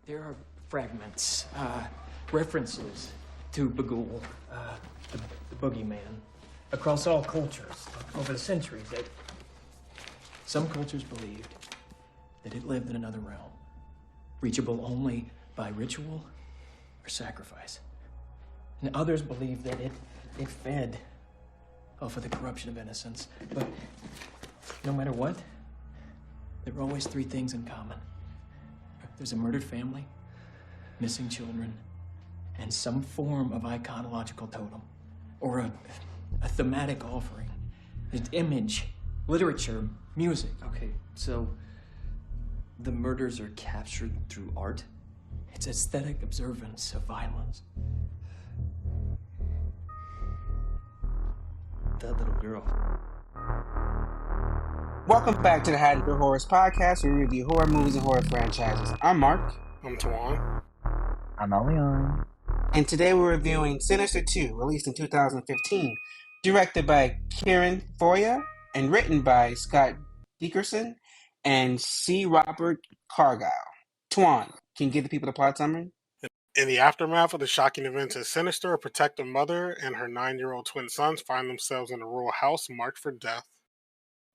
There are fragments, references to Bagul, the boogeyman, across all cultures over the centuries. That some cultures believed that it lived in another realm, reachable only by ritual or sacrifice. And others believed that it fed off of the corruption of innocence. But no matter what, there are always three things in common. There's a murdered family, missing children, and some form of iconological totem, or a thematic offering, an image, literature, music. Okay, so the murders are captured through art? It's aesthetic observance of violence. That little girl. Welcome back to the Hiding for Horrors podcast, where we review horror movies and horror franchises. I'm Mark. I'm Tawan. I'm Leon. And today we're reviewing Sinister 2, released in 2015, directed by Kieran Foya and written by Scott Dickerson and C. Robert Cargyle. Tawan, can you give the people the plot summary? In the aftermath of the shocking events at Sinister, a protective mother and her 9-year-old twin sons find themselves in a rural house marked for death.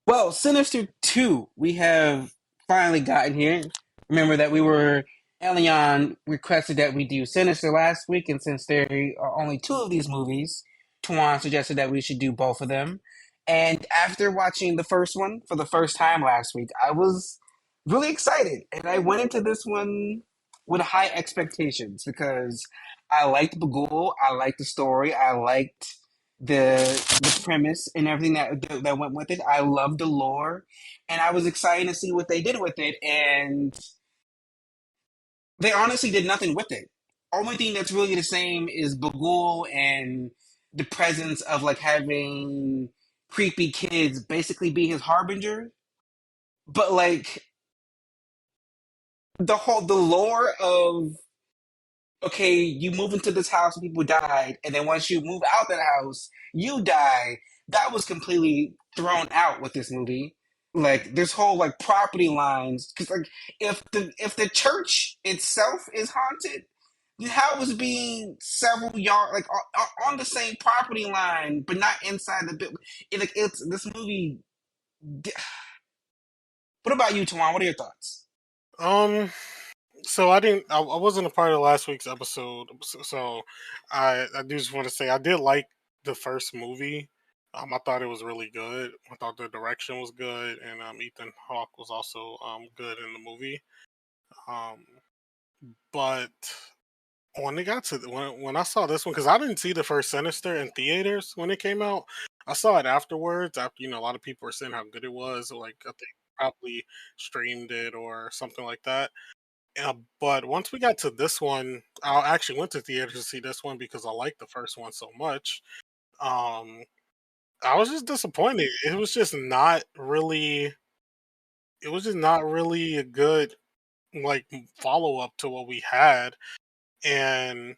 Well, Sinister 2, we have finally gotten here. Remember that Elion requested that we do Sinister last week, and since there are only two of these movies, Tuan suggested that we should do both of them. And after watching the first one for the first time last week, I was really excited. And I went into this one with high expectations I liked Bagul, I liked the story, I liked the premise and everything that went with it. I loved the lore, and I was excited to see what they did with it. And they honestly did nothing with it. Only thing that's really the same is Bagul and the presence of like having creepy kids basically be his harbinger. But like the lore of, okay, you move into this house and people died, and then once you move out that house, you die. That was completely thrown out with this movie. Like this whole like property lines, because like if the church itself is haunted, then how is being several yard like on the same property line, but not inside the building? It's this movie. What about you, Tawan? What are your thoughts? So I wasn't a part of last week's episode, so I do just want to say I did like the first movie. I thought it was really good. I thought the direction was good, and Ethan Hawke was also good in the movie. Um, but when it got to when I saw this one, because I didn't see the first Sinister in theaters when it came out, I saw it afterwards. After a lot of people were saying how good it was, like I think probably streamed it or something like that. But once we got to this one, I actually went to theaters to see this one because I liked the first one so much. Um, I was just disappointed. It was just not really. It was just not really a good like follow up to what we had, and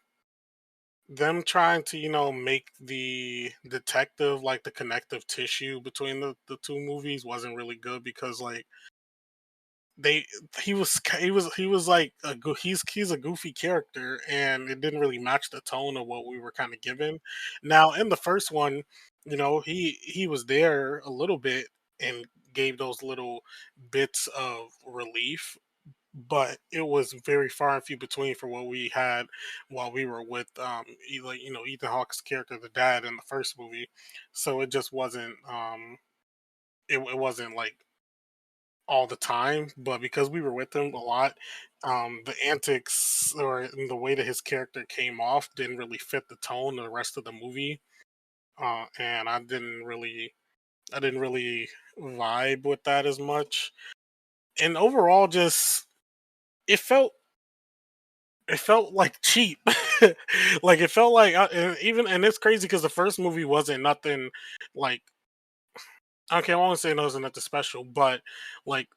them trying to make the detective like the connective tissue between the two movies wasn't really good because like they he was like he's a goofy character, and it didn't really match the tone of what we were kind of given. Now in the first one, he was there a little bit and gave those little bits of relief, but it was very far and few between for what we had while we were with like Ethan Hawke's character, the dad, in the first movie. So it just wasn't it wasn't like all the time, but because we were with him a lot, the antics or the way that his character came off didn't really fit the tone of the rest of the movie, and I didn't really vibe with that as much. And overall, just it felt it felt like cheap. Like it felt like and it's crazy because the first movie wasn't nothing like, okay, I won't say it wasn't nothing special, but like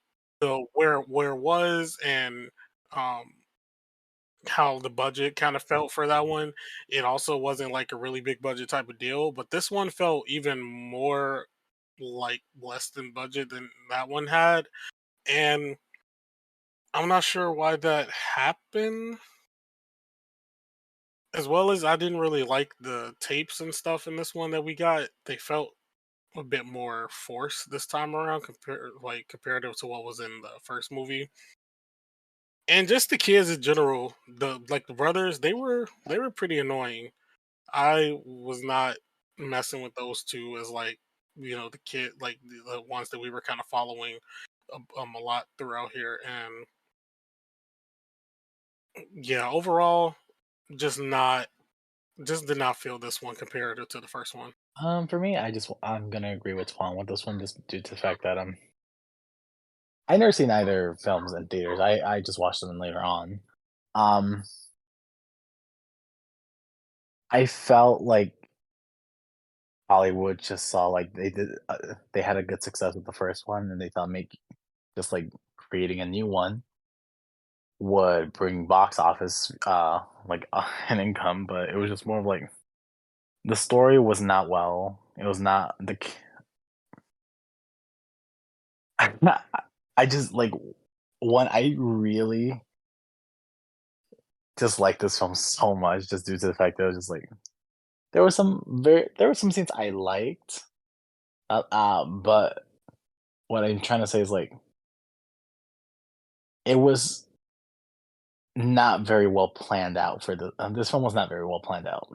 the where it was and um how the budget kind of felt for that one, it also wasn't like a really big budget type of deal. But this one felt even more like less than budget than that one had. And I'm not sure why that happened. As well as I didn't really like the tapes and stuff in this one that we got. They felt a bit more forced this time around comparative to what was in the first movie. And just the kids in general, the brothers, they were pretty annoying. I was not messing with those two as like the kid like the ones that we were kind of following a lot throughout here. And yeah, overall, just not just did not feel this one comparative to the first one. For me, I'm gonna agree with Twan with this one, just due to the fact that I never seen either films in theaters. I just watched them later on. Um, I felt like Hollywood just saw like they had a good success with the first one, and they thought make just like creating a new one would bring box office like an income, but it was just more of like the story was not well. It was not I just like one. I really just like this film so much, just due to the fact that it was just like there were some scenes I liked, but what I'm trying to say is like it was not very well planned out for the this film was not very well planned out.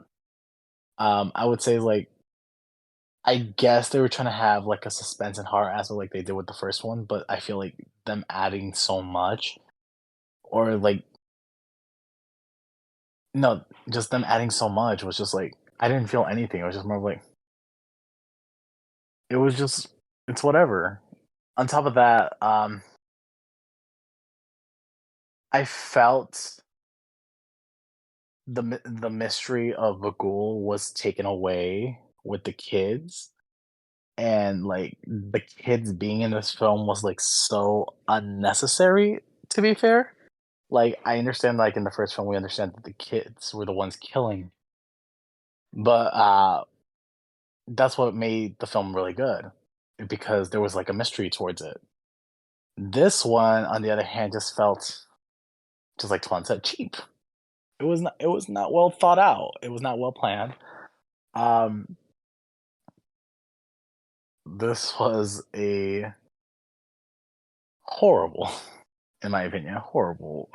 I would say like I guess they were trying to have like a suspense and horror aspect like they did with the first one, but I feel like them adding so much or like no, just them adding so much was just like I didn't feel anything. It was just more of like it was just it's whatever. On top of that, I felt the mystery of Bagul was taken away with the kids, and like the kids being in this film was like so unnecessary. To be fair, like I understand, like in the first film, we understand that the kids were the ones killing, but that's what made the film really good because there was like a mystery towards it. This one, on the other hand, just felt just like Twan said, cheap. It was not well thought out. It was not well planned. Um, this was a horrible, in my opinion, horrible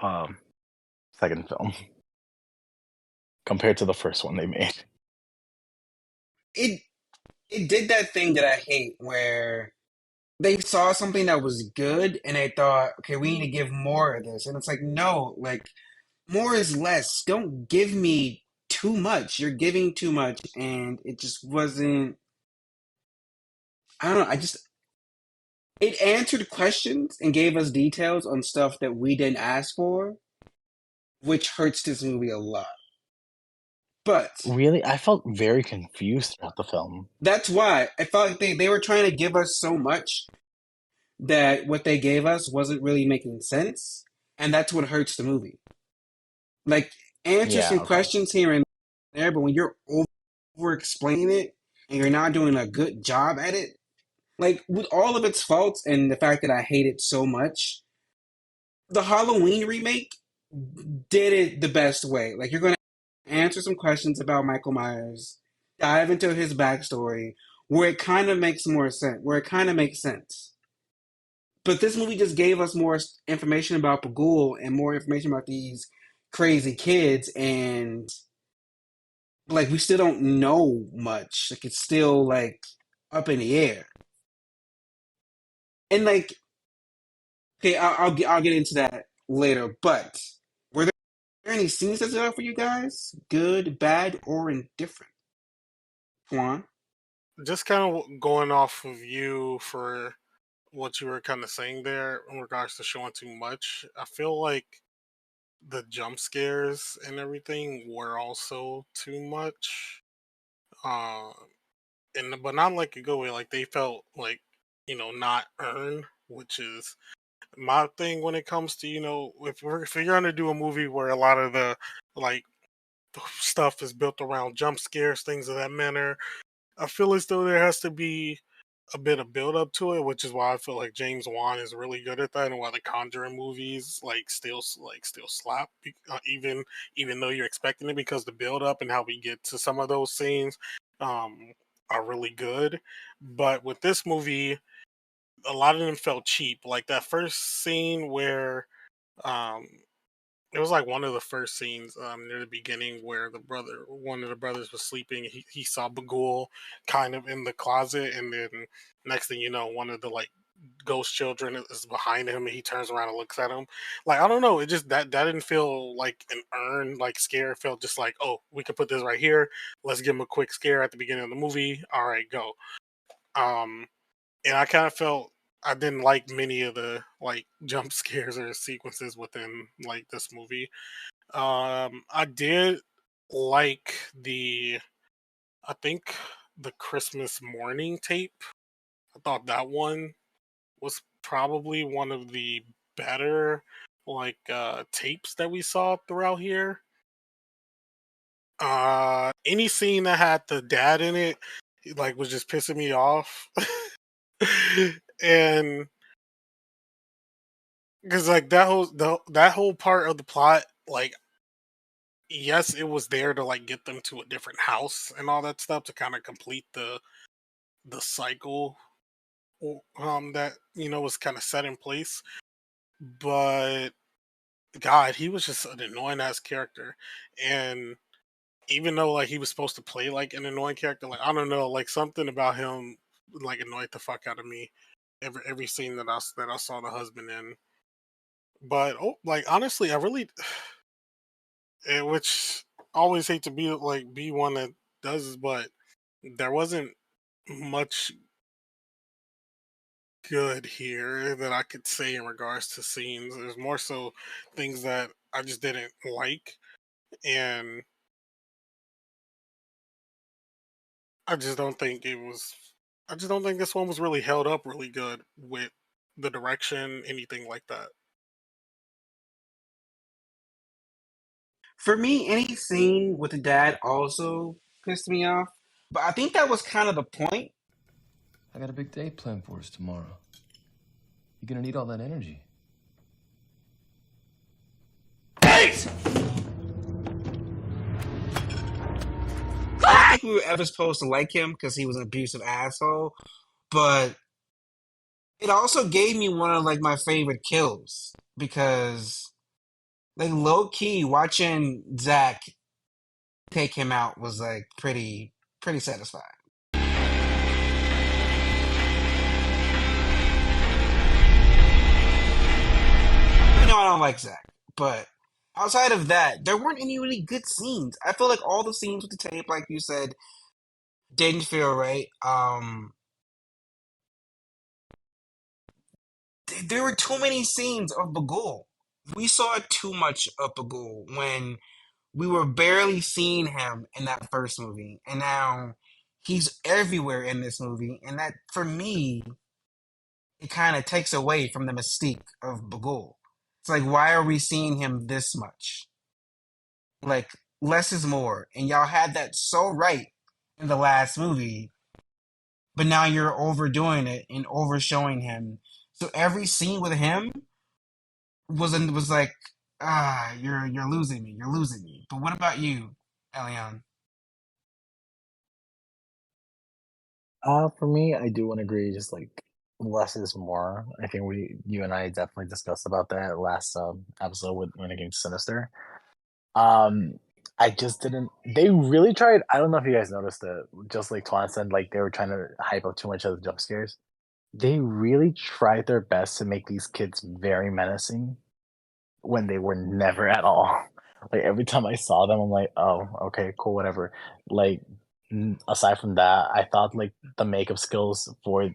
second film compared to the first one they made. It it did that thing that I hate where they saw something that was good and they thought, okay, we need to give more of this. And it's like, no, like more is less. Don't give me too much. You're giving too much and it just wasn't I don't know, I just it answered questions and gave us details on stuff that we didn't ask for, which hurts this movie a lot. But Really, I felt very confused throughout the film. that's why I felt like they were trying to give us so much that what they gave us wasn't really making sense. And that's what hurts the movie. Like, answer Yeah, some okay. questions here and there, but when you're over explaining it and you're not doing a good job at it, like with all of its faults and the fact that I hate it so much, the Halloween remake did it the best way. Like, you're going to answer some questions about Michael Myers, dive into his backstory, where it kind of makes more sense, where it kind of makes sense. But this movie just gave us more information about Pagul and more information about these crazy kids, and like we still don't know much. Like it's still like up in the air. And like, okay, I'll get into that later. But were there any scenes that stood out for you guys? Good, bad, or indifferent? Juan? Just kind of going off of you for what you were kind of saying there in regards to showing too much. I feel like the jump scares and everything were also too much. Uh, and but not like a good way. Like they felt like not earned, which is my thing when it comes to if you're gonna do a movie where a lot of like the stuff is built around jump scares, things of that manner. I feel as though there has to be a bit of build up to it, which is why I feel like James Wan is really good at that, and why the Conjuring movies still slap, even though you're expecting it, because the build up and how we get to some of those scenes um, are really good. But with this movie, a lot of them felt cheap. Like that first scene where um, it was like one of the first scenes near the beginning where one of the brothers was sleeping. He saw Bagul kind of in the closet, and then next thing you know, one of the like ghost children is behind him, and he turns around and looks at him. Like I don't know, it just that didn't feel like an earned like scare. It felt just like, oh, we could put this right here. Let's give him a quick scare at the beginning of the movie. All right, go. Um, and I kind of felt I didn't like many of the like jump scares or sequences within like this movie. I did like I think the Christmas morning tape. I thought that one was probably one of the better like tapes that we saw throughout here. Any scene that had the dad in it, like was just pissing me off. And because like that whole part of the plot, like yes, it was there to like get them to a different house and all that stuff to kind of complete the cycle that was kind of set in place. But God, he was just an annoying ass character, and even though like he was supposed to play like an annoying character, like I don't know, like something about him like annoyed the fuck out of me every scene that I saw the husband in. But like honestly, I really, which I always hate to be one that does this, but there wasn't much good here that I could say in regards to scenes. There's more so things that I just didn't like, and I just don't think it was. I just don't think this one was really held up really good with the direction, anything like that. For me, any scene with the dad also pissed me off. But I think that was kind of the point. I got a big day planned for us tomorrow. You're gonna need all that energy. I don't think we were ever supposed to like him because he was an abusive asshole. But it also gave me one of like my favorite kills because like low key watching Zach take him out was like pretty satisfying. You know I don't like Zach, but outside of that, there weren't any really good scenes. I feel like all the scenes with the tape, like you said, didn't feel right. There were too many scenes of Bagul. We saw too much of Bagul when we were barely seeing him in that first movie, and now he's everywhere in this movie, and that for me, it kind of takes away from the mystique of Bagul. It's like, why are we seeing him this much? Like, less is more, and y'all had that so right in the last movie, but now you're overdoing it and overshowing him. So every scene with him was like, you're losing me, you're losing me. But what about you, Elian? For me, I do want to agree. Just like less is more. I think you and I definitely discussed about that last episode when it came to Sinister. Um, I just didn't. They really tried. I don't know if you guys noticed it. Just like Twan said, like they were trying to hype up too much of the jump scares. They really tried their best to make these kids very menacing when they were never at all. Like every time I saw them, I'm like, oh, okay, cool, whatever. Like aside from that, I thought like the makeup skills for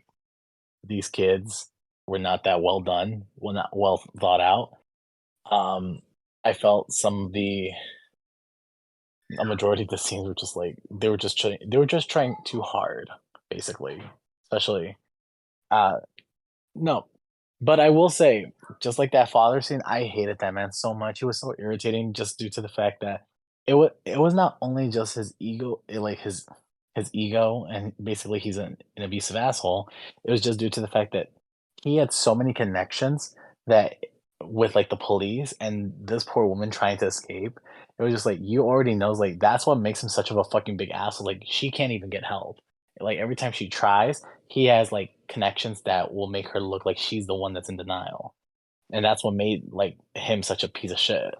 these kids were not that well done, well, not well thought out. Um, I felt some of the a majority of the scenes were just like they were just trying too hard, basically. Especially uh no. But I will say, just like that father scene, I hated that man so much. He was so irritating just due to the fact that it was not only just his ego, like his his ego, and basically he's an abusive asshole. It was just due to the fact that he had so many connections that with like the police and this poor woman trying to escape. It was just like you already knows like that's what makes him such of a fucking big asshole. Like she can't even get help. Like every time she tries, he has like connections that will make her look like she's the one that's in denial. And that's what made like him such a piece of shit.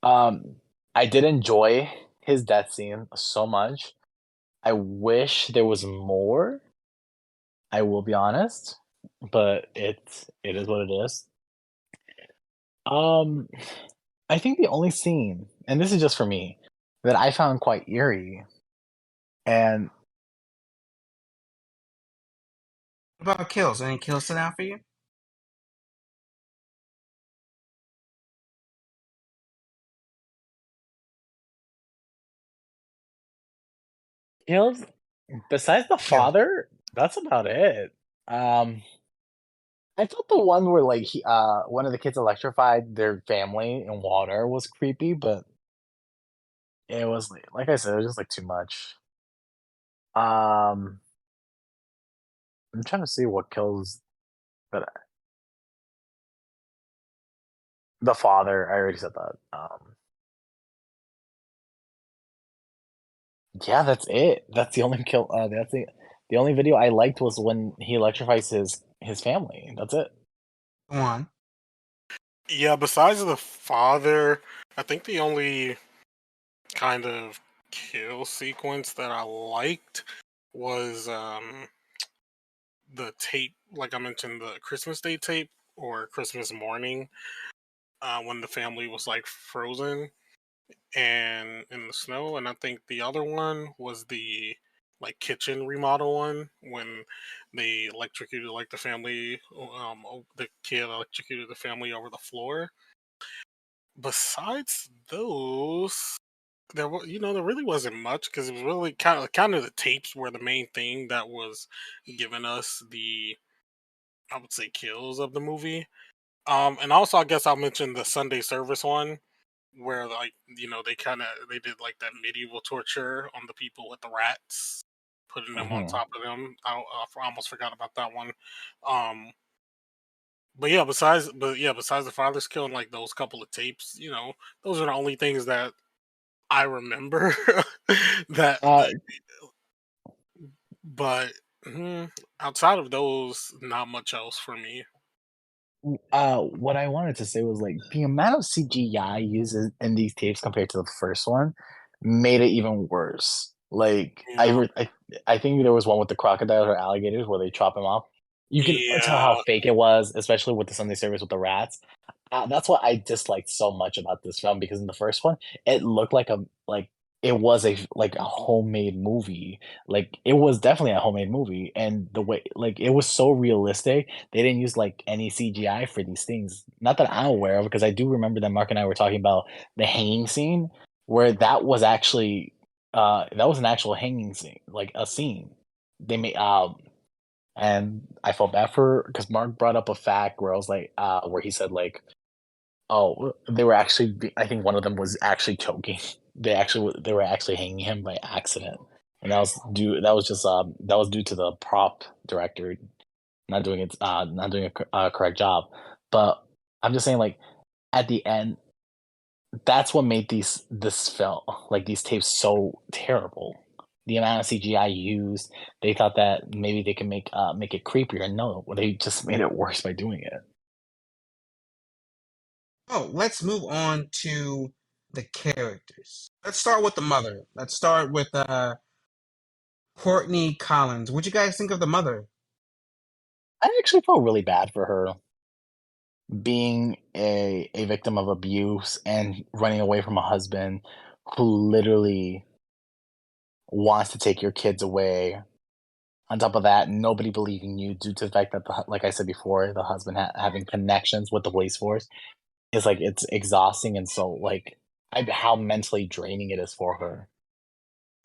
Um I did enjoy his death scene so much. I wish there was more. I will be honest, but it is what it is. Um, I think the only scene, and this is just for me, that I found quite eerie, and What about kills? Any kills stand out for you? kills besides the Kill. father, that's about it. Um, I thought the one where like one of the kids electrified their family in water was creepy, but it was like I said, it was just like too much. Um, I'm trying to see what kills, but the father, I already said that. Yeah, that's it. That's the only kill. That's the only video I liked was when he electrifies his family. That's it. Go on. Yeah, besides the father, I think the only kind of kill sequence that I liked was the tape, like I mentioned, the Christmas Day tape or Christmas morning, when the family was like frozen and in the snow. And I think the other one was the like kitchen remodel one when they electrocuted like the family, the kid electrocuted the family over the floor. Besides those, there really wasn't much because it was really kind of the tapes were the main thing that was giving us the, I would say, kills of the movie. And also I guess I'll mention the Sunday service one where like they did like that medieval torture on the people with the rats, putting them on Mhm. top of them. I almost forgot about that one. Um, but besides the father's kill and like those couple of tapes, those are the only things that I remember. that, Uh, but outside of those, not much else for me. what I wanted to say was like the amount of CGI used in these tapes compared to the first one made it even worse. Like Yeah, I think there was one with the crocodiles or alligators where they chop them off. You can tell how yeah, fake it was, especially with the Sunday service with the rats. That's what I disliked so much about this film because in the first one, it looked like it was a homemade movie. Like it was definitely a homemade movie, and the way like it was so realistic. They didn't use like any CGI for these things. Not that I'm aware of, because I do remember that Mark and I were talking about the hanging scene where that was an actual hanging scene, like a scene. They made and I felt bad for because Mark brought up a fact where I was like, where he said like, oh, they were actually. I think one of them was actually choking. They were actually hanging him by accident, and that was just that was due to the prop director not doing a correct job. But I'm just saying like at the end, that's what made this film like these tapes so terrible. The amount of CGI used, they thought that maybe they can make it creepier. No, they just made it worse by doing it. Oh, let's move on to the characters. Let's start with the mother. Let's start with Courtney Collins. What'd you guys think of the mother? I actually felt really bad for her being a victim of abuse and running away from a husband who literally wants to take your kids away. On top of that, nobody believing you due to the fact that, like I said before, the husband having connections with the police force is like it's exhausting, and so like how mentally draining it is for her.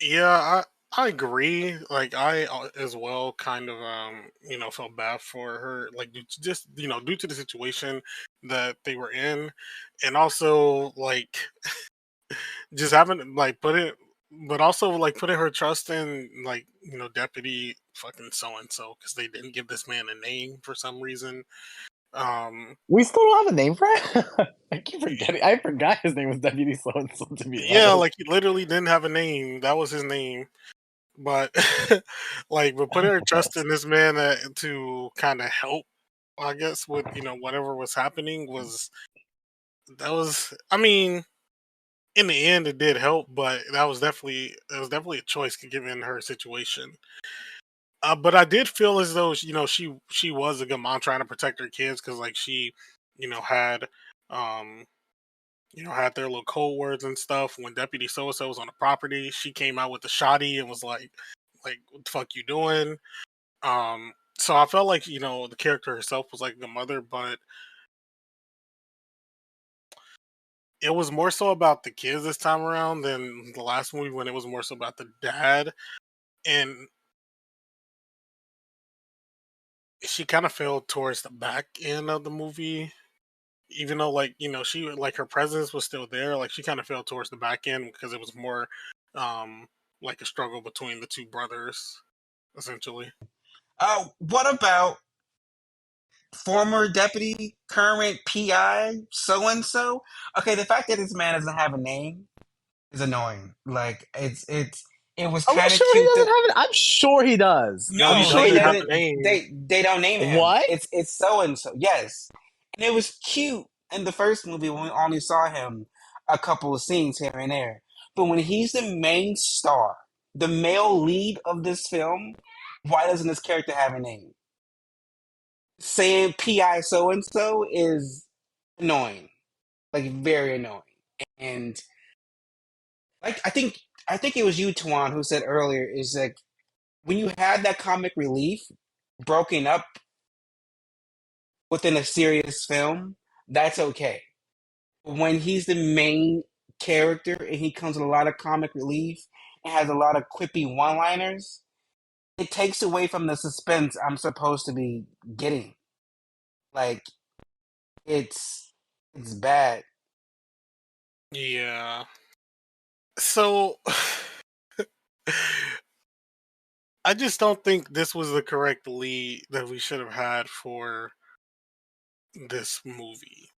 yeah. I agree. Like I as well, kind of felt bad for her. Like just due to the situation that they were in, and also like just having like put it. but also like putting her trust in like Deputy fucking so and so because they didn't give this man a name for some reason. We still don't have a name for it. I keep forgetting. I forgot his name was Deputy So and So. To be Yeah, honest, like he literally didn't have a name. That was his name. But but putting her trust in this man to kind of help, I guess, with whatever was happening was. I mean, in the end, it did help, but that was definitely a choice given her situation. But I did feel as though she was a good mom trying to protect her kids because like she, had um had their little code words and stuff. When Deputy So and So was on the property, she came out with the shoddy and was like, what the fuck you doing? So I felt like the character herself was like the mother, but it was more so about the kids this time around than the last movie when it was more so about the dad. And she kind of fell towards the back end of the movie, even though like she like her presence was still there. Like she kind of fell towards the back end because it was more um like a struggle between the two brothers essentially. What about former deputy, current PI, so and so? Okay, the fact that this man doesn't have a name is annoying. Like it was are we kind of sure he cute doesn't that have it? I'm sure he does. No, I'm no, he sure they he doesn't has. have a doesn't. name. They don't name him. What? It's so and so. Yes, and it was cute in the first movie when we only saw him a couple of scenes here and there. But when he's the main star, the male lead of this film, why doesn't this character have a name? Saying PI so and so is annoying, like very annoying. And like I think it was you, Tuan, who said earlier is like when you have that comic relief broken up within a serious film, that's okay. When he's the main character and he comes with a lot of comic relief and has a lot of quippy one-liners, it takes away from the suspense I'm supposed to be getting. Like it's bad. Yeah. So I just don't think this was the correct lead that we should have had for this movie.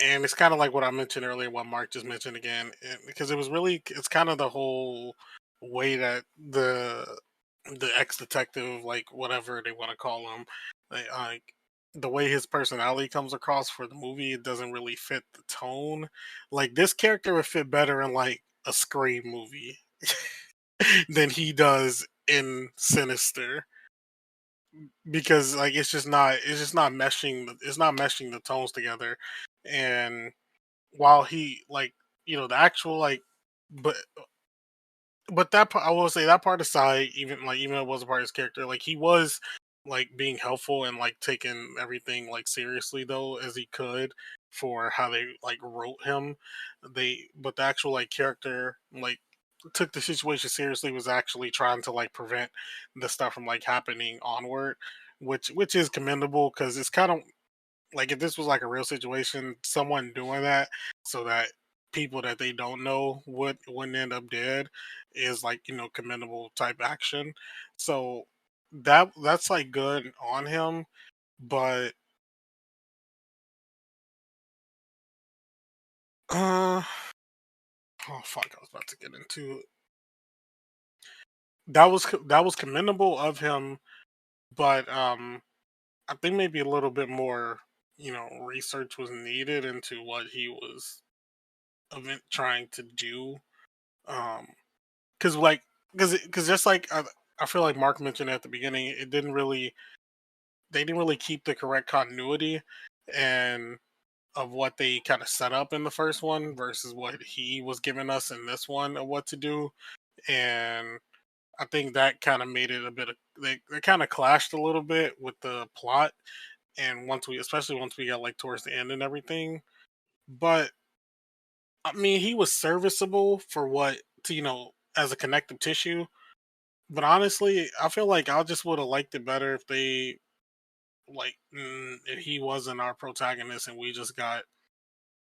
And it's kind of like what I mentioned earlier, what Mark just mentioned again, because it's kind of the whole way that the ex detective, like whatever they want to call him, like the way his personality comes across for the movie, it doesn't really fit the tone. Like this character would fit better in like a Scream movie than he does in Sinister because like it's just not meshing the tones together. And while he like the actual like but that part, I will say that part aside, even though it was a part of his character, like he was like being helpful and like taking everything like seriously though as he could for how they like wrote him. But the actual like character like took the situation seriously, was actually trying to like prevent the stuff from like happening onward, which is commendable because it's kind of like if this was like a real situation, someone doing that so that people that they don't know wouldn't end up dead is like commendable type action. So that's like good on him, but uh oh fuck, I was about to get into it. That was commendable of him, but I think maybe a little bit more research was needed into what he was trying to do. Um, because like because just like I feel like Mark mentioned at the beginning, they didn't really keep the correct continuity and of what they kind of set up in the first one versus what he was giving us in this one of what to do. And I think that kind of made it a bit of they kind of clashed a little bit with the plot. And especially once we got like towards the end and everything, but I mean, he was serviceable for what to as a connective tissue. But honestly, I feel like I just would have liked it better if they if he wasn't our protagonist and we just got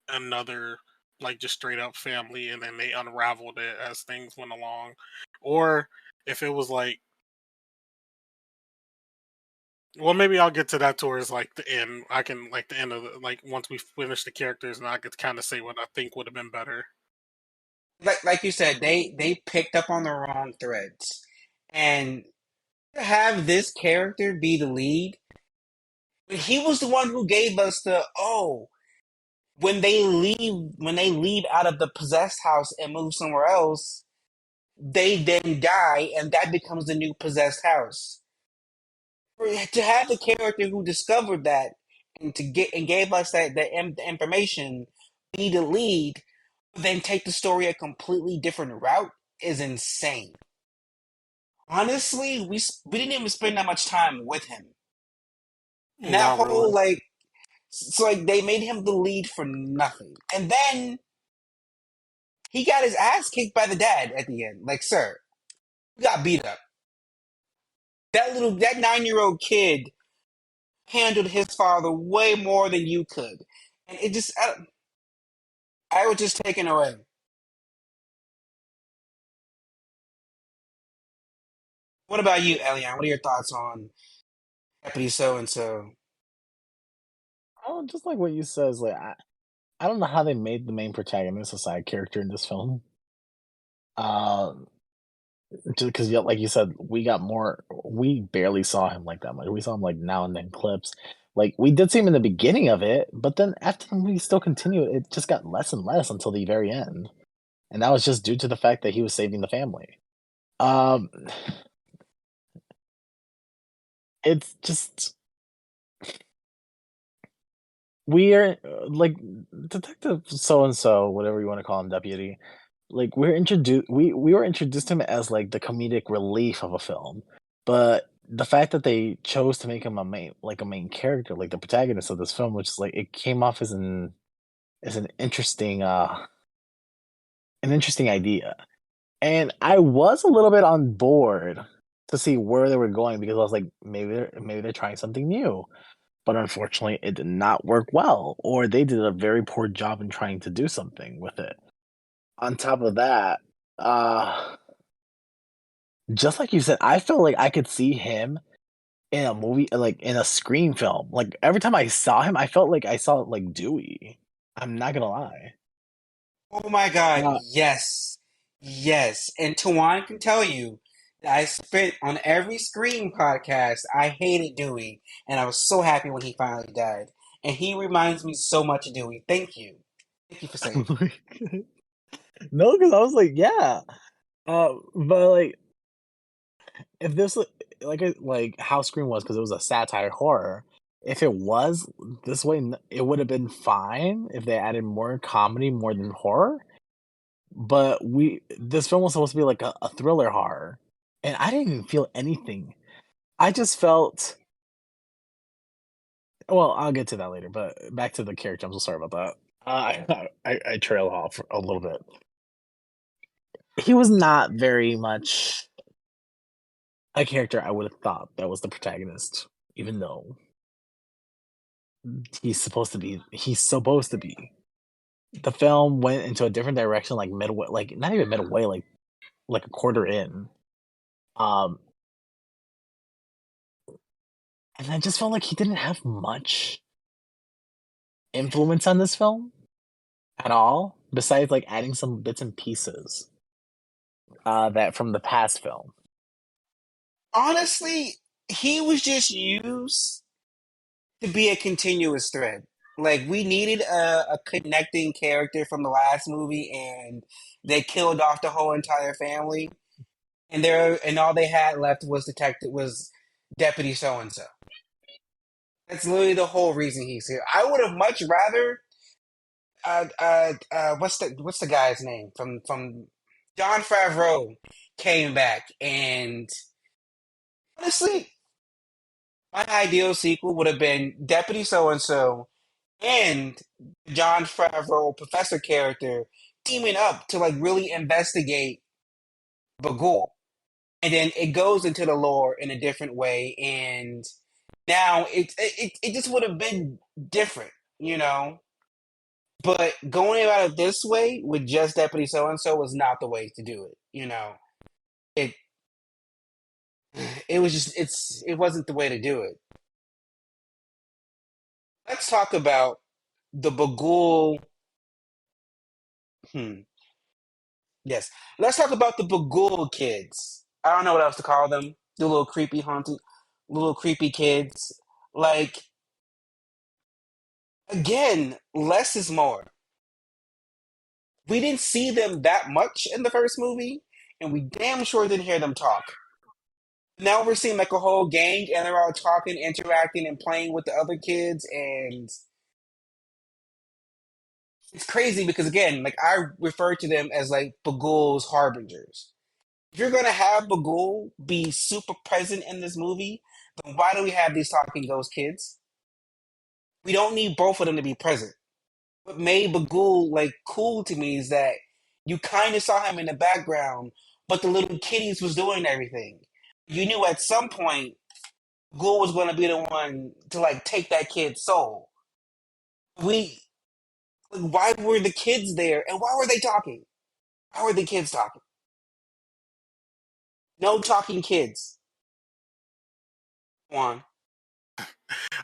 another like just straight up family, and then they unraveled it as things went along, or if it was like, well, maybe I'll get to that towards like the end. I can like the end of the, like once we finish the characters, and I could kind of say what I think would have been better. Like you said, they picked up on the wrong threads, and to have this character be the lead, he was the one who gave us the when they leave out of the possessed house and move somewhere else, they then die, and that becomes the new possessed house. To have the character who discovered that and to get and gave us the information be the lead, then take the story a completely different route is insane. Honestly, we didn't even spend that much time with him. And that Not whole really. like they made him the lead for nothing. And then he got his ass kicked by the dad at the end. Like, sir, you got beat up. That 9-year-old kid handled his father way more than you could. And it just I was just taken away. What about you, Elian? What are your thoughts on Deputy So and So? Oh, just like what you said is like I don't know how they made the main protagonist a side character in this film. Um, just because, like you said, we barely saw him like that much. We saw him like now and then clips. Like we did see him in the beginning of it, but then after the movie still continued, it just got less and less until the very end, and that was just due to the fact that he was saving the family. Um, it's just we are like Detective So and So, whatever you want to call him, deputy. Like we were introduced to him as like the comedic relief of a film, but the fact that they chose to make him a main character, like the protagonist of this film, which is like it came off as an interesting idea. And I was a little bit on board to see where they were going because I was like, maybe they're trying something new. But unfortunately, it did not work well, or they did a very poor job in trying to do something with it. On top of that, uh, just like you said, I felt like I could see him in a movie, like in a Scream film. Like every time I saw him, I felt like I saw like Dewey. I'm not gonna lie. Oh my God, Uh, yes. Yes. And Tawan can tell you that I spent on every Scream podcast, I hated Dewey, and I was so happy when he finally died. And he reminds me so much of Dewey. Thank you. Thank you for saying that. no, because I was like, yeah. But like, if this like how Scream was, because it was a satire horror. If it was this way, it would have been fine if they added more comedy more than horror. But this film was supposed to be like a thriller horror, and I didn't even feel anything. I just felt well. I'll get to that later. But back to the character. I'm so sorry about that. I trail off a little bit. He was not very much a character I would have thought that was the protagonist, even though he's supposed to be. He's supposed to be. The film went into a different direction, like midway, like not even midway, like a quarter in. Um, and I just felt like he didn't have much influence on this film at all, besides like adding some bits and pieces that from the past film. Honestly, he was just used to be a continuous thread. Like we needed a connecting character from the last movie, and they killed off the whole entire family. And all they had left was Deputy So and So. That's literally the whole reason he's here. I would have much rather what's the guy's name from John Favreau came back, and honestly, my ideal sequel would have been Deputy So and So and John Favreau professor character teaming up to like really investigate Bagul. And then it goes into the lore in a different way, and now it just would have been different, you know. But going about it this way with just Deputy So and So was not the way to do it. It it was just it wasn't the way to do it. Let's talk about the Bagul. Hmm. Yes. Let's talk about the Bagul kids. I don't know what else to call them. The little creepy haunted, little creepy kids. Like, again, less is more. We didn't see them that much in the first movie, and we damn sure didn't hear them talk. Now we're seeing like a whole gang, and they're all talking, interacting, and playing with the other kids, and it's crazy because again, like I refer to them as like Bagul's harbingers. If you're gonna have Bagul be super present in this movie, then why do we have these talking ghost kids? We don't need both of them to be present. What made Bagul like cool to me is that you kind of saw him in the background, but the little kitties was doing everything. You knew at some point Bagul was going to be the one to like take that kid's soul. We like, why were the kids there, and why were they talking? Why were the kids talking? No talking kids. One.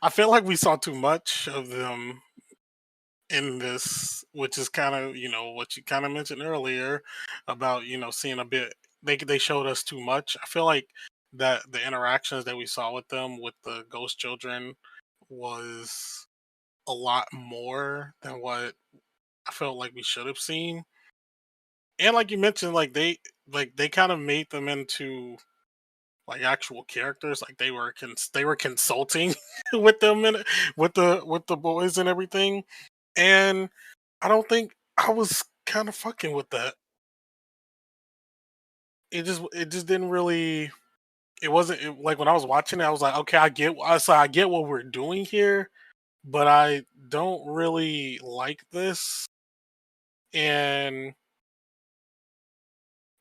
I feel like we saw too much of them in this, which is kind of what you kind of mentioned earlier about seeing a bit. They showed us too much. I feel like that the interactions that we saw with them with the ghost children was a lot more than what I felt like we should have seen. And like you mentioned, like they kind of made them into like actual characters. Like they were consulting with them and with the boys and everything. And I don't think I was kind of fucking with that. It just didn't really. It wasn't like when I was watching it. I was like, okay, I get what we're doing here, but I don't really like this. And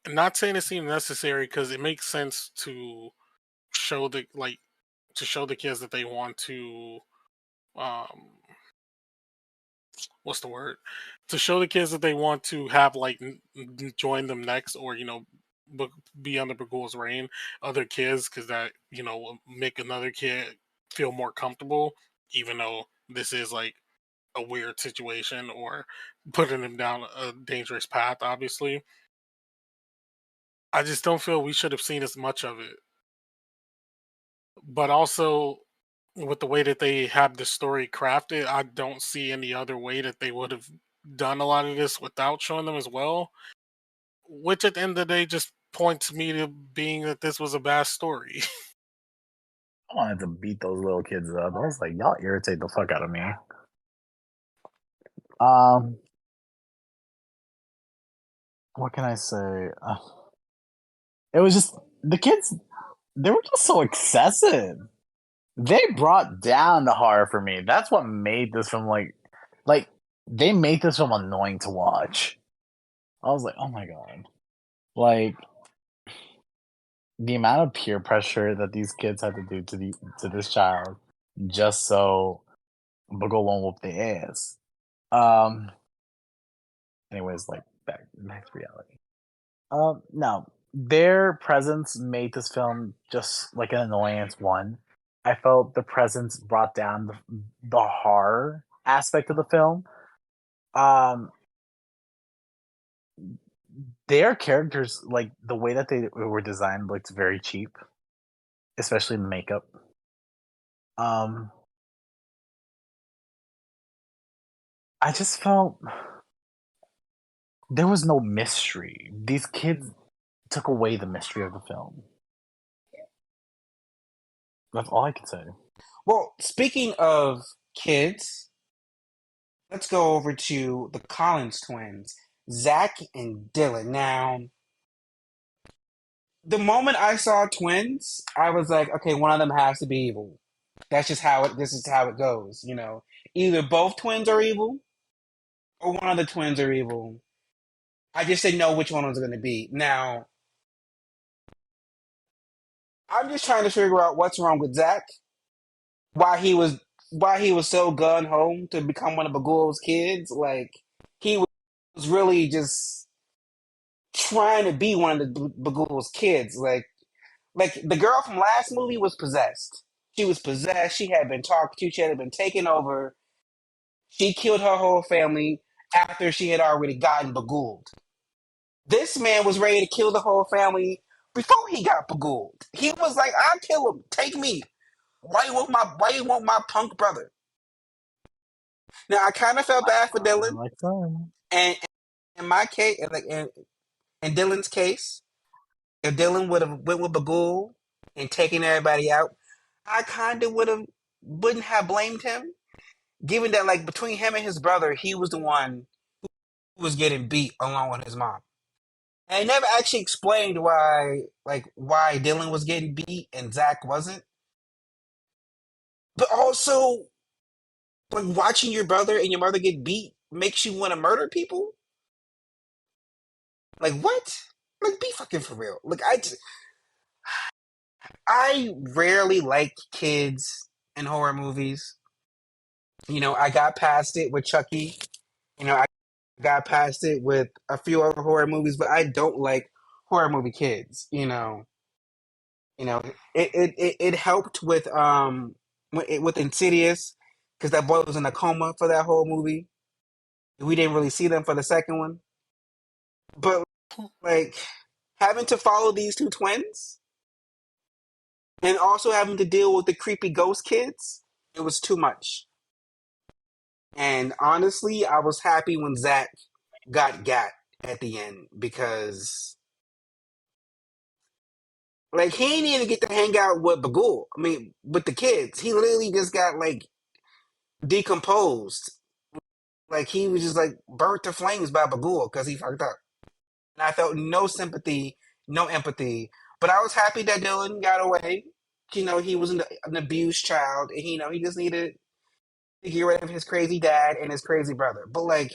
not saying it seemed necessary because it makes sense to show the kids that they want to um what's the word, to show the kids that they want to have like join them next, or be under Bagul's reign, other kids, because that will make another kid feel more comfortable, even though this is like a weird situation or putting him down a dangerous path. Obviously, I just don't feel we should have seen as much of it. But also, with the way that they have the story crafted, I don't see any other way that they would have done a lot of this without showing them as well. Which at the end of the day just points me to being that this was a bad story. I wanted to beat those little kids up. I was like, y'all irritate the fuck out of me. Um, what can I say? It was just the kids. They were just so excessive. They brought down the horror for me. That's what made this film like they made this film annoying to watch. I was like, oh my god, like the amount of peer pressure that these kids had to do to this child just so Boogle won't whoop their ass. Um. Anyways, like back to reality. No, their presence made this film just like an annoyance. One, I felt the presence brought down the horror aspect of the film. Um, their characters, like the way that they were designed, looked very cheap, especially the makeup. Um, I just felt there was no mystery. These kids took away the mystery of the film. That's all I can say. Well, speaking of kids, let's go over to the Collins twins, Zach and Dylan. Now, the moment I saw twins, I was like, okay, one of them has to be evil. That's just how it. This is how it goes. Either both twins are evil, or one of the twins are evil. I just didn't know which one was going to be. Now, I'm just trying to figure out what's wrong with Zach. Why he was why he was so gun ho to become one of Bagul's kids. Like he was really just trying to be one of the Bagul's kids. Like the girl from last movie was possessed. She was possessed. She had been talked to. She had been taken over. She killed her whole family after she had already gotten Baguled. This man was ready to kill the whole family before he got Baguled. He was like, "I'll kill him. Take me. Why you want my punk brother?" Now I kind of felt bad for Dylan, Like fun. and in my case, like in Dylan's case, if Dylan would have went with Bagul and taken everybody out, I kind of wouldn't have blamed him, given that like between him and his brother, he was the one who was getting beat along with his mom. And they never actually explained why Dylan was getting beat and Zach wasn't. But also, like watching your brother and your mother get beat makes you want to murder people. Like what? Like be fucking for real. Like I rarely like kids in horror movies. You know, I got past it with Chucky. You know, I got past it with a few other horror movies, but I don't like horror movie kids. You know, it helped with Insidious because that boy was in a coma for that whole movie. We didn't really see them for the second one, but like having to follow these two twins and also having to deal with the creepy ghost kids, it was too much. And honestly, I was happy when Zach got at the end because like he didn't even get to hang out with Bagul. I mean, with the kids, he literally just got like decomposed. Like he was just like burnt to flames by Bagul because he fucked up. And I felt no sympathy, no empathy. But I was happy that Dylan got away. You know, he was an abused child, and he just needed to get rid of his crazy dad and his crazy brother. But like,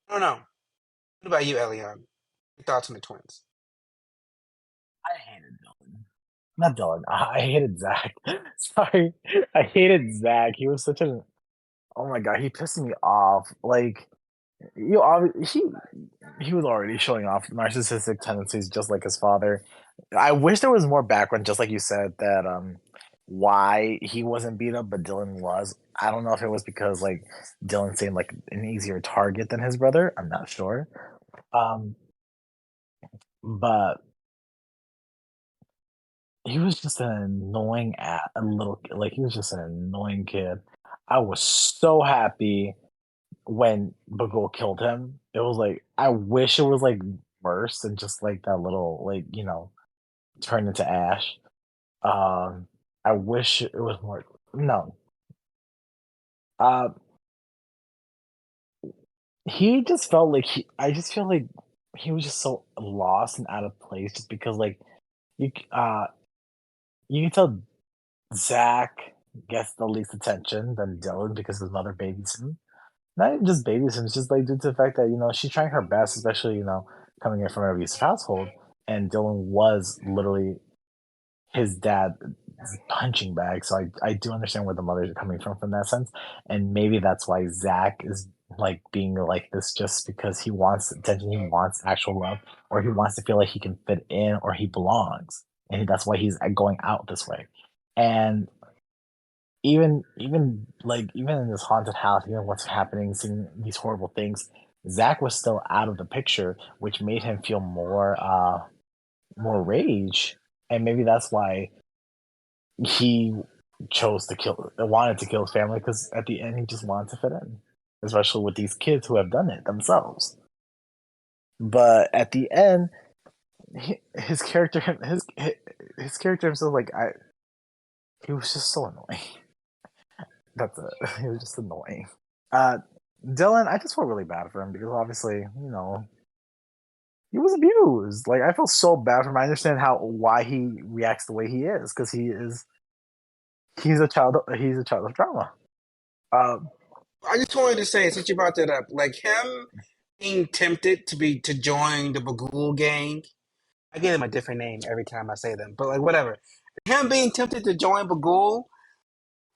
I don't know. What about you, Elion? Your thoughts on the twins? I hated Dylan. Not Dylan. I hated Zach. Sorry, I hated Zach. He was such an. Oh my god, he pissed me off. Like he was already showing off narcissistic tendencies just like his father. I wish there was more background, just like you said, that why he wasn't beat up, but Dylan was. I don't know if it was because like Dylan seemed like an easier target than his brother. I'm not sure. Um, but he was just an annoying a little like he was just an annoying kid. I was so happy when Bagul killed him. It was like I wish it was like worse than just like that little like turned into ash. Um, I wish it was more. No, uh, he just felt like I just feel like he was just so lost and out of place, just because like you you can tell Zach gets the least attention than Dylan because his mother babies him. Not even just babies him, it's just like due to the fact that she's trying her best, especially coming in from an abusive household, and Dylan was literally his dad's punching bag. So I do understand where the mothers are coming from that sense, and maybe that's why Zach is like being like this, just because he wants attention, he wants actual love, or he wants to feel like he can fit in or he belongs, and that's why he's going out this way. And even in this haunted house, even what's happening, seeing these horrible things, Zach was still out of the picture, which made him feel more rage, and maybe that's why he wanted to kill his family, because at the end he just wanted to fit in, especially with these kids who have done it themselves. But at the end, his character, his character himself, he was just so annoying. That's it. He was just annoying. Uh, Dylan, I just felt really bad for him because obviously, he was abused. Like I feel so bad for him. I understand why he reacts the way he is, because he's a child of drama. Um, I just wanted to say, since you brought that up, like him being tempted to join the Bagul gang. I give them a different name every time I say them, but like whatever. Him being tempted to join Bagul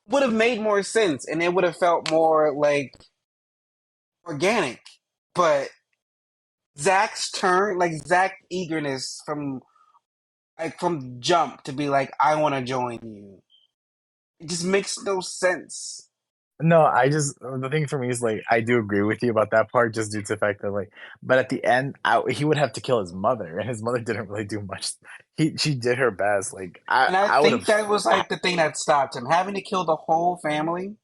would have made more sense and it would have felt more like organic. But Zach's turn, like Zach eagerness from jump to be like, I want to join you. It just makes no sense. No, I just the thing for me is like I do agree with you about that part, just due to the fact that like, but at the end, he would have to kill his mother, and his mother didn't really do much. She did her best. Like And I I would think have, that was like the thing that stopped him, having to kill the whole family.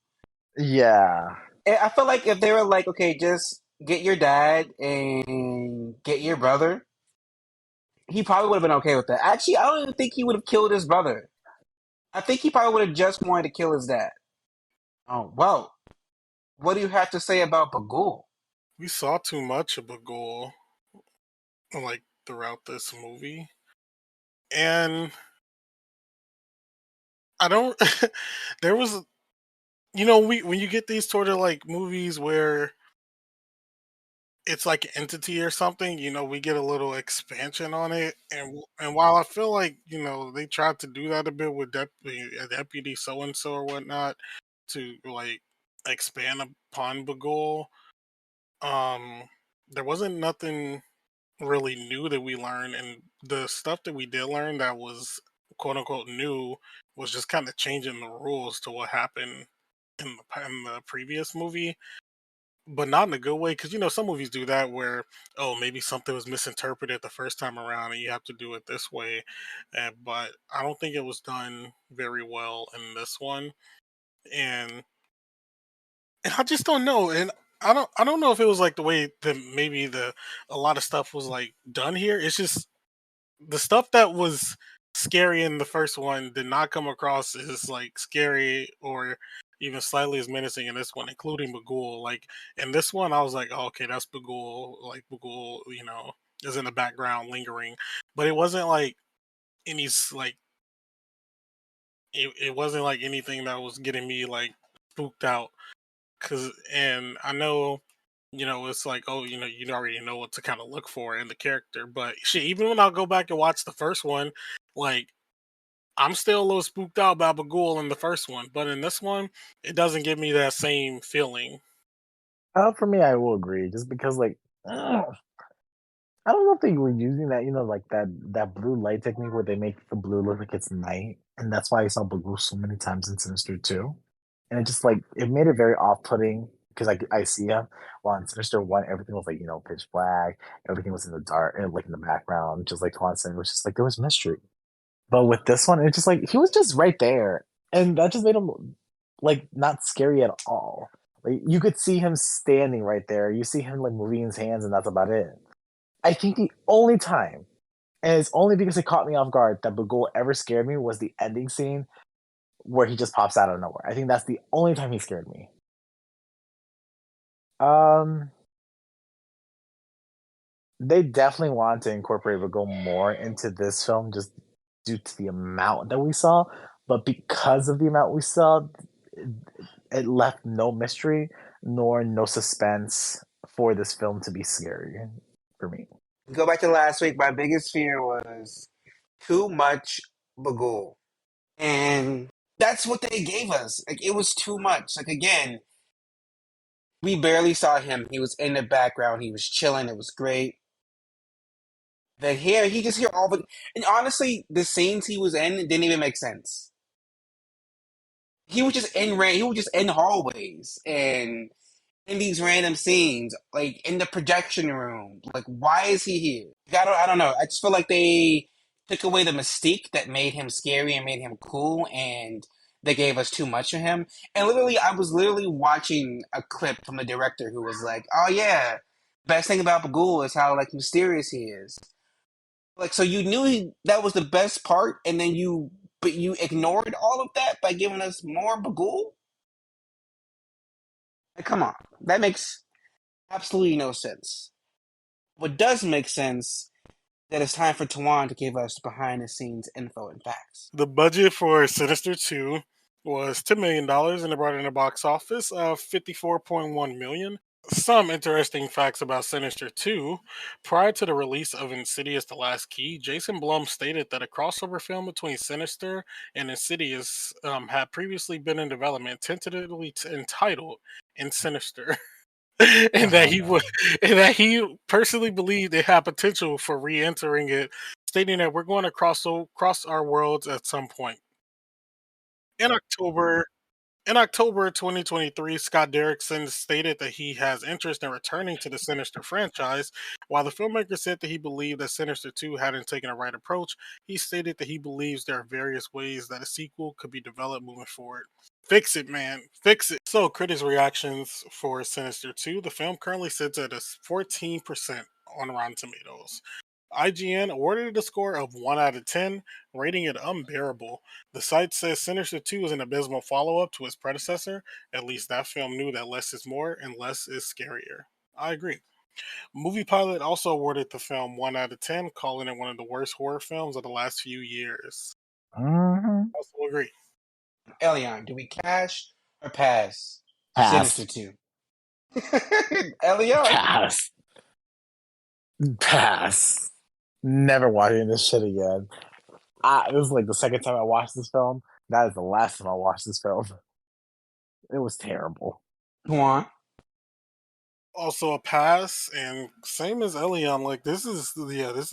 yeah. And I feel like if they were like, okay, just get your dad and get your brother, he probably would have been okay with that. Actually, I don't even think he would have killed his brother. I think he probably would have just wanted to kill his dad. Oh, well, what do you have to say about Bagul? We saw too much of Bagul like throughout this movie, and I don't. There was, we when you get these sort of like movies where it's like an entity or something, we get a little expansion on it, and while I feel like they tried to do that a bit with deputy so and so or whatnot to like expand upon Bagul, um, there wasn't nothing really new that we learned, and the stuff that we did learn that was quote unquote new was just kind of changing the rules to what happened in the previous movie, but not in a good way, because some movies do that where, oh, maybe something was misinterpreted the first time around and you have to do it this way, but I don't think it was done very well in this one, and I just don't know, and I don't know if it was like the way that maybe the a lot of stuff was like done here. It's just the stuff that was scary in the first one did not come across as like scary or even slightly as menacing in this one, including Bagul. Like in this one, I was like, oh, okay, that's Bagul. Like Bagul, is in the background lingering, but it wasn't like any like it wasn't like anything that was getting me like spooked out. And I know, it's like, oh, you already know what to kind of look for in the character, but shit, even when I'll go back and watch the first one, like I'm still a little spooked out by Bagul in the first one, but in this one, it doesn't give me that same feeling. For me, I will agree, just because like I don't know if they were using that, like that blue light technique where they make the blue look like it's night, and that's why I saw blue so many times in Sinister 2. And it just like it made it very off-putting because I see him. While in Sinister 1, everything was like, pitch black, everything was in the dark and like in the background, just like constant. It was just like there was mystery. But with this one, it's just like he was just right there. And that just made him like not scary at all. Like you could see him standing right there. You see him like moving his hands, and that's about it. I think the only time, and it's only because it caught me off guard, that Bagul ever scared me was the ending scene where he just pops out of nowhere. I think that's the only time he scared me. Um, they definitely want to incorporate Bagul more into this film just due to the amount that we saw, but because of the amount we saw, it, it left no mystery nor no suspense for this film to be scary for me. Go back to last week. My biggest fear was too much Bagul. And that's what they gave us. Like, it was too much. Like, again, we barely saw him. He was in the background. He was chilling. It was great. Then here, he just hear all the. And honestly, the scenes he was in didn't even make sense. He was just in hallways and in these random scenes, like in the projection room. Like, why is he here? Like, I don't know. I just feel like they took away the mystique that made him scary and made him cool, and they gave us too much of him. And literally, I was literally watching a clip from the director who was like, "Oh yeah, best thing about Bagul is how like mysterious he is." Like, so you knew that was the best part, and then but you ignored all of that by giving us more Bagul. Like, come on, that makes absolutely no sense. What does make sense that it's time for Tawan to give us behind the scenes info and facts. The budget for Sinister 2 was $10 million, and it brought in a box office of $54.1 million. Some interesting facts about Sinister 2. Prior to the release of Insidious The Last Key, Jason Blum stated that a crossover film between Sinister and Insidious had previously been in development, tentatively entitled In Sinister. and that Oh he no. would and that he personally believed it had potential for re-entering it, stating that we're going to cross our worlds at some point. In October in October 2023, Scott Derrickson stated that he has interest in returning to the Sinister franchise. While the filmmaker said that he believed that Sinister 2 hadn't taken a right approach, he stated that he believes there are various ways that a sequel could be developed moving forward. Fix it, man. Fix it. So, critics' reactions for Sinister 2. The film currently sits at a 14% on Rotten Tomatoes. IGN awarded it a score of 1 out of 10, rating it unbearable. The site says Sinister 2 is an abysmal follow up to its predecessor. At least that film knew that less is more and less is scarier. I agree. Movie Pilot also awarded the film 1 out of 10, calling it one of the worst horror films of the last few years. Hmm. Also agree. Elion, do we cash or pass Sinister Pass. 2? Elion. Pass. Pass. Never watching this shit again. This is like the second time I watched this film. That is the last time I watched this film. It was terrible. Juan. Also a pass, and same as Elion, like this is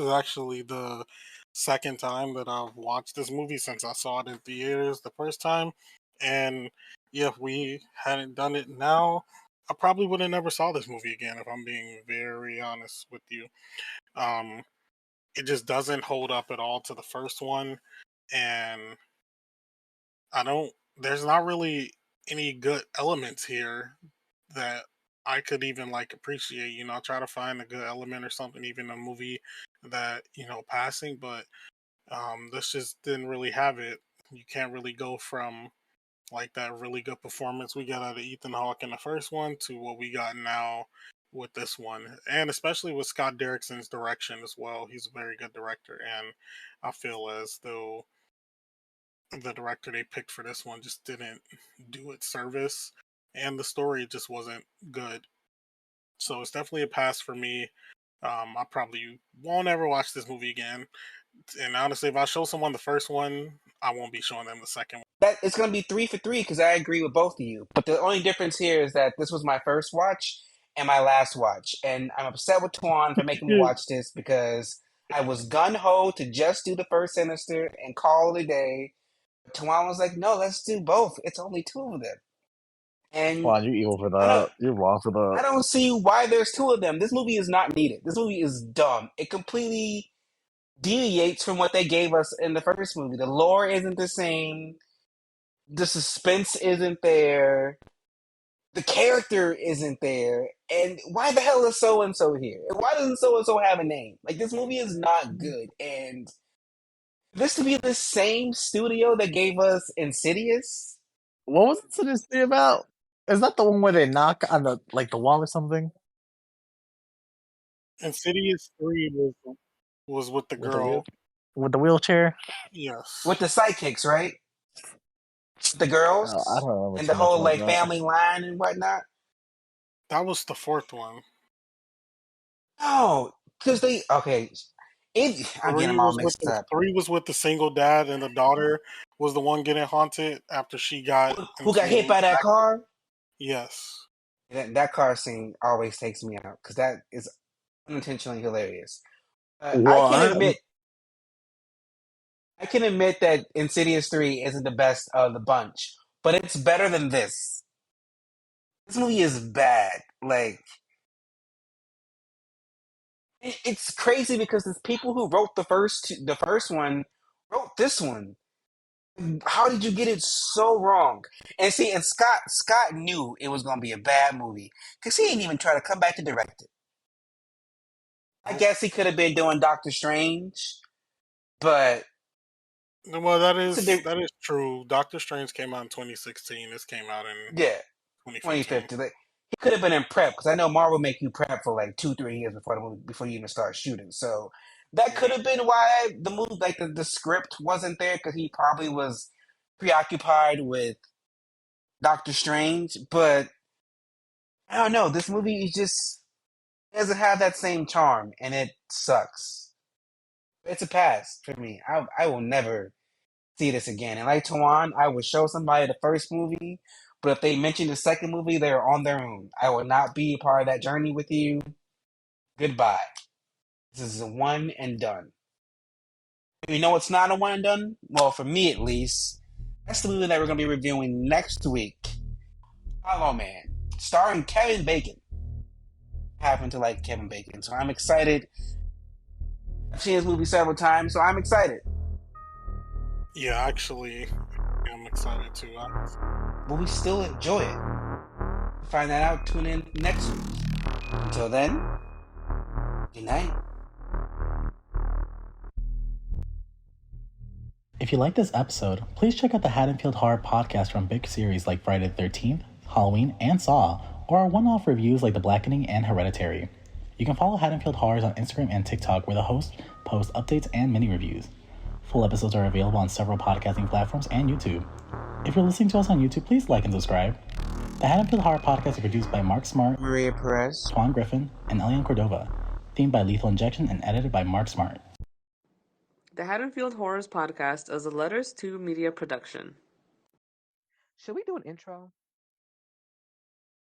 actually the second time that I've watched this movie since I saw it in theaters the first time. And yeah, if we hadn't done it now, I probably would have never saw this movie again, if I'm being very honest with you. Um it just doesn't hold up at all to the first one, and I don't there's not really any good elements here that I could even like appreciate. I try to find a good element or something, even a movie that passing, but this just didn't really have it. You can't really go from like that really good performance we got out of Ethan Hawke in the first one to what we got now with this one, and especially with Scott Derrickson's direction as well. He's a very good director, and I feel as though the director they picked for this one just didn't do it service, and the story just wasn't good. So it's definitely a pass for me. I probably won't ever watch this movie again. And honestly, if I show someone the first one, I won't be showing them the second one. That it's gonna be 3 for 3 because I agree with both of you. But the only difference here is that this was my first watch and my last watch, and I'm upset with Tuan for making me watch this because I was gun ho to just do the first Sinister and call it a day. Tuan was like, "No, let's do both. It's only two of them." And Well, you evil for I don't, that. You're wrong for I that. don't see why there's two of them. This movie is not needed. This movie is dumb. It completely deviates from what they gave us in the first movie. The lore isn't the same. The suspense isn't there. The character isn't there. And why the hell is so and so here? And why doesn't so and so have a name? Like, this movie is not good. And this to be the same studio that gave us Insidious. What was it Sinister about? Is that the one where they knock on the wall or something Insidious 3 was with the with the wheel girl. with the wheelchair? With Yes. the sidekicks, right? The I girls don't remember and too the much whole about like that. family line and whatnot. That was the fourth one. No, because they okay. I'm getting Three them all was with mixed the up. three was with the single dad, and the daughter was the one getting haunted after she got Who got hit into by an that accident. car? Yes. That car scene always takes me out because that is unintentionally hilarious. What? I can admit that Insidious 3 isn't the best of the bunch, but it's better than this. This movie is bad. Like it's crazy because the people who wrote the first one wrote this one. How did you get it so wrong? And see, and Scott knew it was gonna be a bad movie because he didn't even try to come back to direct it. I Nope. guess he could have been doing Doctor Strange, but Well, that so is that is true. Doctor Strange came out in 2016. This came out in yeah, 2015. 2050. Like, he could have been in prep because I know Marvel make you prep for like 2 3 years before the movie before you even start shooting. So that could Yeah. have been why the movie, like the script, wasn't there because he probably was preoccupied with Doctor Strange. But I don't know. This movie is just doesn't have that same charm, and it sucks. It's a pass for me. I will never see this again. And like Tawan, I would show somebody the first movie, but if they mention the second movie, they're on their own. I will not be a part of that journey with you. Goodbye. This is a one and done. You know it's not a one and done? Well, for me at least, that's the movie that we're going to be reviewing next week. Hollow Man, starring Kevin Bacon. I happen to like Kevin Bacon, so I'm excited. I've seen this movie several times, so I'm excited. Yeah, actually, I'm excited too. But we still enjoy it. To find that out, tune in next week. Until then, good night. If you like this episode, please check out the Haddonfield Horror podcast from big series like Friday the 13th, Halloween, and Saw, or our one-off reviews like The Blackening and Hereditary. You can follow Haddonfield Horrors on Instagram and TikTok, where the hosts post updates and mini-reviews. Full episodes are available on several podcasting platforms and YouTube. If you're listening to us on YouTube, please like and subscribe. The Haddonfield Horror podcast is produced by Mark Smart, Maria Perez, Twan Griffin, and Elian Cordova. Themed by Lethal Injection and edited by Mark Smart. The Haddonfield Horrors podcast is a Letters to Media production. Should we do an intro?